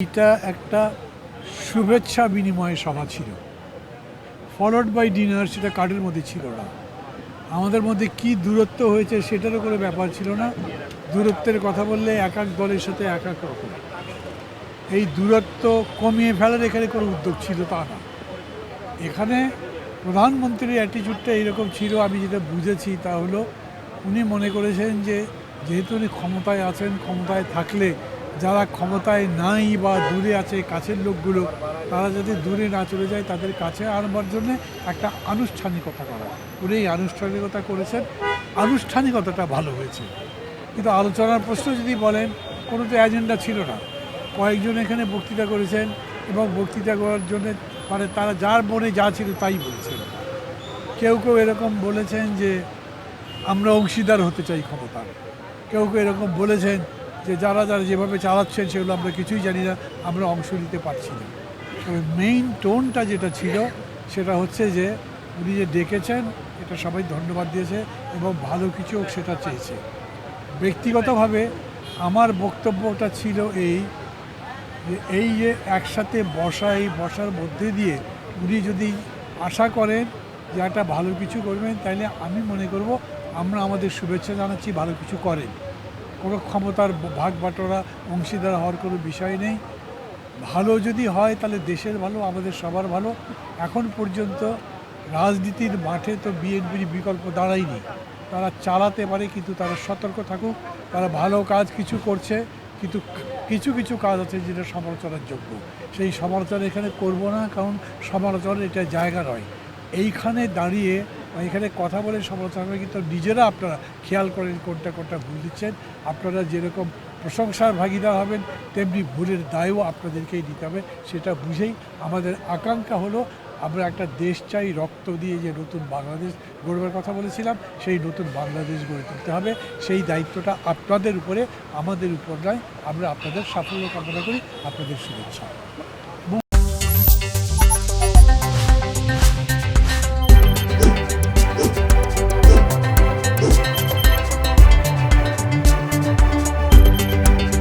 এটা একটা শুভেচ্ছা বিনিময় সভা ছিল, ফলোড বাই ডিনার। সেটা কার্ডের মধ্যে ছিল না। আমাদের মধ্যে কি দূরত্ব হয়েছে সেটারও কোনো ব্যাপার ছিল না। দূরত্বের কথা বললে এক এক দলের সাথে এক এক রকম। এই দূরত্ব কমিয়ে ফেলার এখানে কোনো উদ্যোগ ছিল তা না। এখানে প্রধানমন্ত্রীর অ্যাটিটিউডটা এইরকম ছিল, আমি যেটা বুঝেছি তা হলো উনি মনে করেছেন যে যেহেতু উনি ক্ষমতায় আছেন, ক্ষমতায় থাকলে যারা ক্ষমতায় নাই বা দূরে আছে কাছের লোকগুলো, তারা যাতে দূরে না চলে যায় তাদের কাছে আনবার জন্যে একটা আনুষ্ঠানিকতা করা। উনি এই আনুষ্ঠানিকতা করেছেন, আনুষ্ঠানিকতাটা ভালো হয়েছে। কিন্তু আলোচনার প্রশ্ন যদি বলেন, কোনো তো এজেন্ডা ছিল না। কয়েকজন এখানে বক্তৃতা করেছেন এবং বক্তৃতা করার জন্যে মানে তারা যার মনে যা ছিল তাই বলেছেন। কেউ কেউ এরকম বলেছেন যে আমরা অংশীদার হতে চাই ক্ষমতার। কেউ কেউ এরকম বলেছেন যে যারা যারা যেভাবে চালাচ্ছেন সেগুলো আমরা কিছুই জানি না, আমরা অংশ নিতে পারছি না। তবে মেইন টোনটা যেটা ছিল সেটা হচ্ছে যে উনি যে ডেকেছেন এটা সবাই ধন্যবাদ দিয়েছে এবং ভালো কিছু সেটা চেয়েছে। ব্যক্তিগতভাবে আমার বক্তব্যটা ছিল এই যে একসাথে বসা, এই বসার মধ্যে দিয়ে উনি যদি আশা করেন যে একটা ভালো কিছু করবেন, তাইলে আমি মনে করব আমরা আমাদের শুভেচ্ছা জানাচ্ছি, ভালো কিছু করেন। কোনো ক্ষমতার ভাগ বাটোয়ারা, অংশীদার হওয়ার কোনো বিষয় নেই। ভালো যদি হয় তাহলে দেশের ভালো, আমাদের সবার ভালো। এখন পর্যন্ত রাজনীতির মাঠে তো বিএনপির বিকল্প দাঁড়ায়নি। তারা চালাতে পারে, কিন্তু তারা সতর্ক থাকুক। তারা ভালো কাজ কিছু করছে, কিন্তু কিছু কিছু কাজ আছে যেটা সমালোচনার যোগ্য। সেই সমালোচনা এখানে করব না, কারণ সমালোচনার এটা জায়গা নয়। এইখানে দাঁড়িয়ে এখানে কথা বলে সমালোচনা করে, কিন্তু নিজেরা আপনারা খেয়াল করেন কোনটা কোনটা ভুল দিচ্ছেন। আপনারা যেরকম প্রশংসার ভাগিদার হবেন, তেমনি ভুলের দায়ও আপনাদেরকেই দিতে হবে। সেটা বুঝেই আমাদের আকাঙ্ক্ষা হলো আমরা একটা দেশ চাই রক্ত দিয়ে, যে নতুন বাংলাদেশ গড়বার কথা বলেছিলাম, সেই নতুন বাংলাদেশ গড়ে তুলতে হবে। সেই দায়িত্বটা আপনাদের উপরে, আমাদের উপর নয়। আমরা আপনাদের সাফল্য কামনা করি, আপনাদের শুভেচ্ছা।